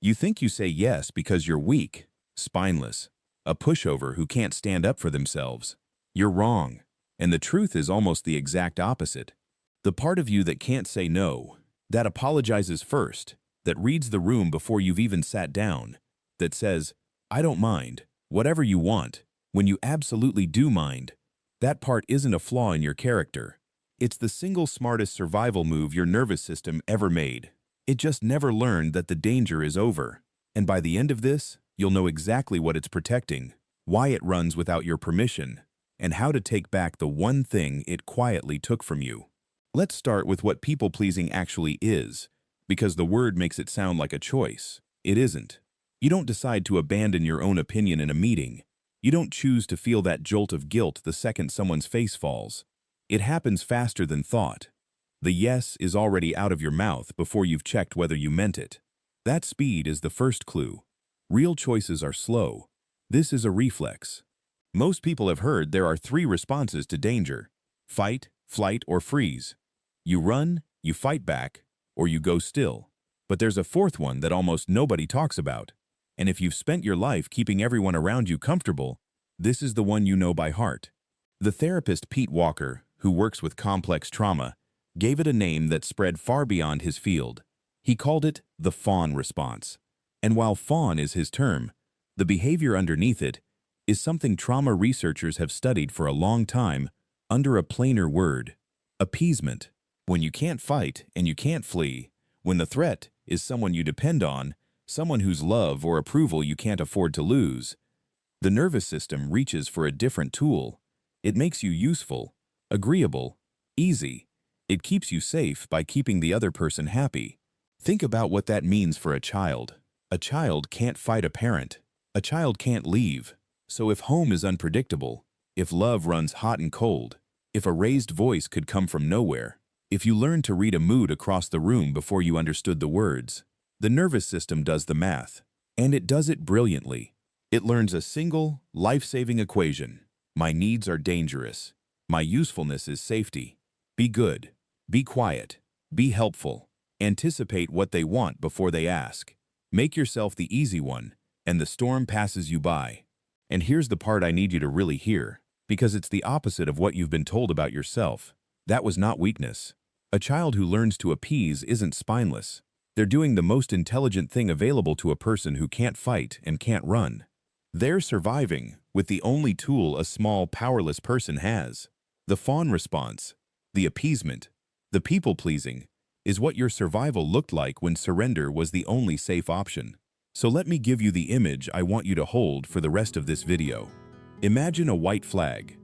You think you say yes because you're weak, spineless, a pushover who can't stand up for themselves. You're wrong, and the truth is almost the exact opposite. The part of you that can't say no, that apologizes first, that reads the room before you've even sat down, that says, "I don't mind, whatever you want," when you absolutely do mind, that part isn't a flaw in your character. It's the single smartest survival move your nervous system ever made. It just never learned that the danger is over. And by the end of this, you'll know exactly what it's protecting, why it runs without your permission, and how to take back the one thing it quietly took from you. Let's start with what people-pleasing actually is, because the word makes it sound like a choice. It isn't. You don't decide to abandon your own opinion in a meeting. You don't choose to feel that jolt of guilt the second someone's face falls. It happens faster than thought. The yes is already out of your mouth before you've checked whether you meant it. That speed is the first clue. Real choices are slow. This is a reflex. Most people have heard there are 3 responses to danger: fight, flight, or freeze. You run, you fight back, or you go still. But there's a 4th one that almost nobody talks about. And if you've spent your life keeping everyone around you comfortable, this is the one you know by heart. The therapist Pete Walker, who works with complex trauma, gave it a name that spread far beyond his field. He called it the Fawn response. And while Fawn is his term, the behavior underneath it is something trauma researchers have studied for a long time under a plainer word: appeasement. When you can't fight and you can't flee, when the threat is someone you depend on, someone whose love or approval you can't afford to lose, the nervous system reaches for a different tool. It makes you useful, agreeable, easy. It keeps you safe by keeping the other person happy. Think about what that means for a child. A child can't fight a parent. A child can't leave. So if home is unpredictable, if love runs hot and cold, if a raised voice could come from nowhere, if you learn to read a mood across the room before you understood the words, the nervous system does the math, and it does it brilliantly. It learns a single, life-saving equation. My needs are dangerous. My usefulness is safety. Be good. Be quiet. Be helpful. Anticipate what they want before they ask. Make yourself the easy one, and the storm passes you by. And here's the part I need you to really hear, because it's the opposite of what you've been told about yourself. That was not weakness. A child who learns to appease isn't spineless. They're doing the most intelligent thing available to a person who can't fight and can't run. They're surviving with the only tool a small, powerless person has. The Fawn response, the appeasement, the people-pleasing, is what your survival looked like when surrender was the only safe option. So let me give you the image I want you to hold for the rest of this video. Imagine a white flag.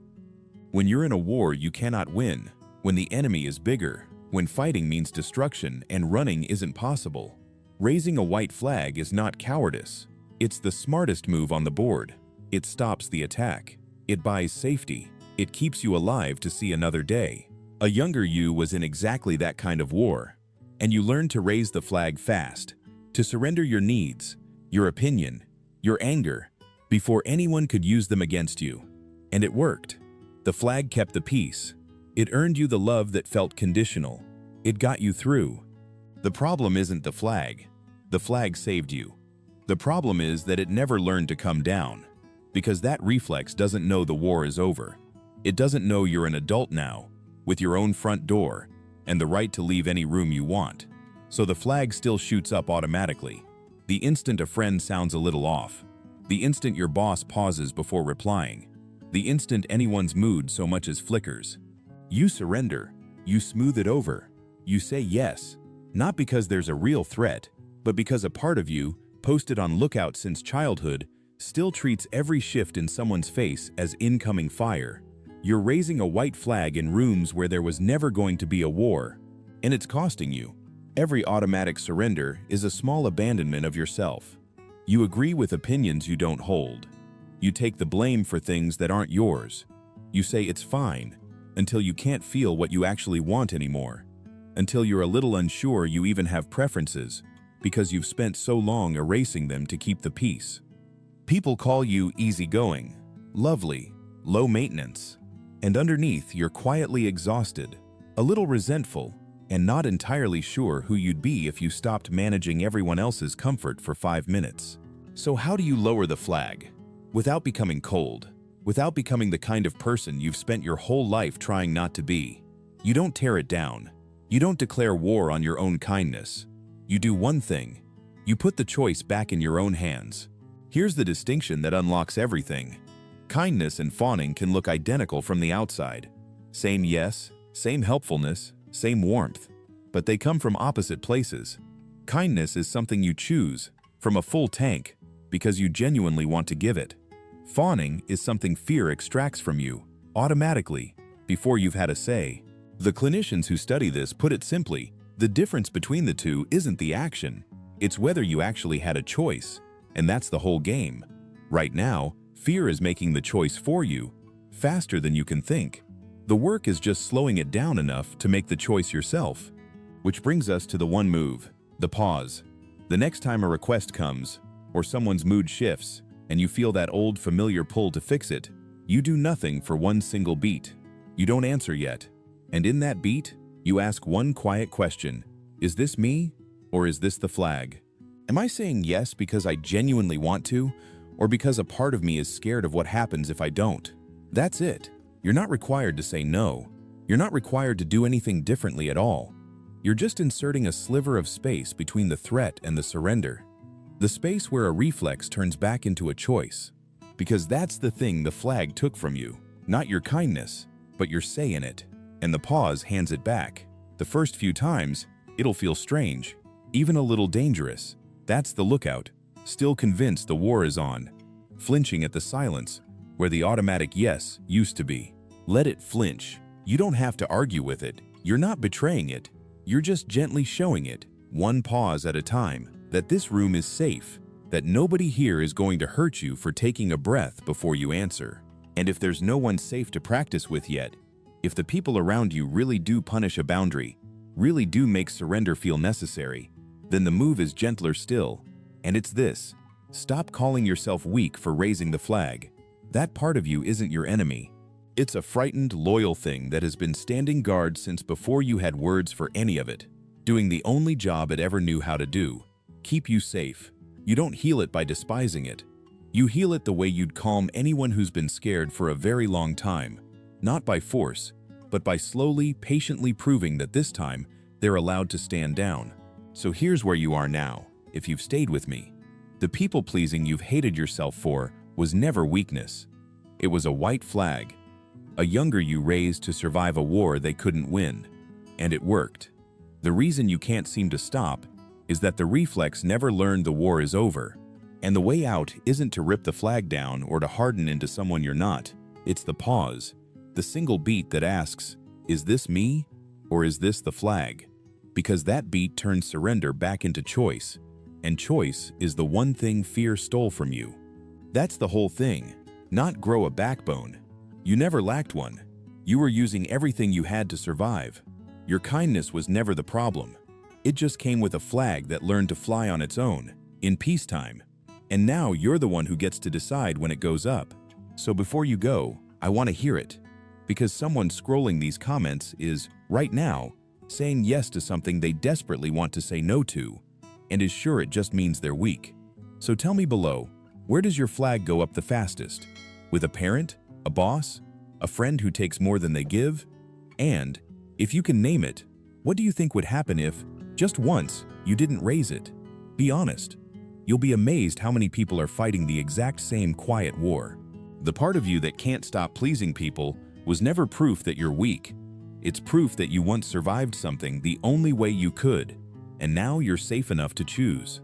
When you're in a war you cannot win, when the enemy is bigger, when fighting means destruction and running isn't possible, raising a white flag is not cowardice. It's the smartest move on the board. It stops the attack. It buys safety. It keeps you alive to see another day. A younger you was in exactly that kind of war, and you learned to raise the flag fast, to surrender your needs, your opinion, your anger, before anyone could use them against you. And it worked. The flag kept the peace. It earned you the love that felt conditional. It got you through. The problem isn't the flag. The flag saved you. The problem is that it never learned to come down, because that reflex doesn't know the war is over. It doesn't know you're an adult now, with your own front door, and the right to leave any room you want. So the flag still shoots up automatically. The instant a friend sounds a little off, the instant your boss pauses before replying, the instant anyone's mood so much as flickers, you surrender, you smooth it over, you say yes, not because there's a real threat, but because a part of you, posted on lookout since childhood, still treats every shift in someone's face as incoming fire. You're raising a white flag in rooms where there was never going to be a war, and it's costing you. Every automatic surrender is a small abandonment of yourself. You agree with opinions you don't hold. You take the blame for things that aren't yours. You say it's fine until you can't feel what you actually want anymore, until you're a little unsure you even have preferences because you've spent so long erasing them to keep the peace. People call you easygoing, lovely, low maintenance, and underneath you're quietly exhausted, a little resentful, and not entirely sure who you'd be if you stopped managing everyone else's comfort for 5 minutes. So how do you lower the flag? Without becoming cold, without becoming the kind of person you've spent your whole life trying not to be. You don't tear it down. You don't declare war on your own kindness. You do one thing. You put the choice back in your own hands. Here's the distinction that unlocks everything. Kindness and fawning can look identical from the outside. Same yes, same helpfulness, same warmth. But they come from opposite places. Kindness is something you choose, from a full tank, because you genuinely want to give it. Fawning is something fear extracts from you, automatically, before you've had a say. The clinicians who study this put it simply, the difference between the two isn't the action, it's whether you actually had a choice, and that's the whole game. Right now, fear is making the choice for you, faster than you can think. The work is just slowing it down enough to make the choice yourself. Which brings us to the one move, the pause. The next time a request comes, or someone's mood shifts, and you feel that old familiar pull to fix it, you do nothing for one single beat. You don't answer yet. And in that beat, you ask one quiet question. Is this me, or is this the flag? Am I saying yes because I genuinely want to, or because a part of me is scared of what happens if I don't? That's it. You're not required to say no. You're not required to do anything differently at all. You're just inserting a sliver of space between the threat and the surrender. The space where a reflex turns back into a choice. Because that's the thing the flag took from you. Not your kindness, but your say in it. And the pause hands it back. The first few times, it'll feel strange, even a little dangerous. That's the lookout, still convinced the war is on. Flinching at the silence, where the automatic yes used to be. Let it flinch. You don't have to argue with it. You're not betraying it. You're just gently showing it, one pause at a time, that this room is safe, that nobody here is going to hurt you for taking a breath before you answer. And if there's no one safe to practice with yet, if the people around you really do punish a boundary, really do make surrender feel necessary, then the move is gentler still. And it's this: stop calling yourself weak for raising the flag. That part of you isn't your enemy. It's a frightened, loyal thing that has been standing guard since before you had words for any of it, doing the only job it ever knew how to do: keep you safe. You don't heal it by despising it. You heal it the way you'd calm anyone who's been scared for a very long time. Not by force, but by slowly, patiently proving that this time they're allowed to stand down. So here's where you are now, if you've stayed with me. The people-pleasing you've hated yourself for was never weakness. It was a white flag, a younger you raised to survive a war they couldn't win. And it worked. The reason you can't seem to stop is that the reflex never learned the war is over. And the way out isn't to rip the flag down or to harden into someone you're not. It's the pause. The single beat that asks, is this me, or is this the flag? Because that beat turns surrender back into choice, and choice is the one thing fear stole from you. That's the whole thing, not grow a backbone. You never lacked one. You were using everything you had to survive. Your kindness was never the problem. It just came with a flag that learned to fly on its own, in peacetime. And now you're the one who gets to decide when it goes up. So before you go, I want to hear it. Because someone scrolling these comments is, right now, saying yes to something they desperately want to say no to, and is sure it just means they're weak. So tell me below, where does your flag go up the fastest? With a parent? A boss? A friend who takes more than they give? And, if you can name it, what do you think would happen if, just once, you didn't raise it? Be honest. You'll be amazed how many people are fighting the exact same quiet war. The part of you that can't stop pleasing people was never proof that you're weak. It's proof that you once survived something the only way you could, and now you're safe enough to choose.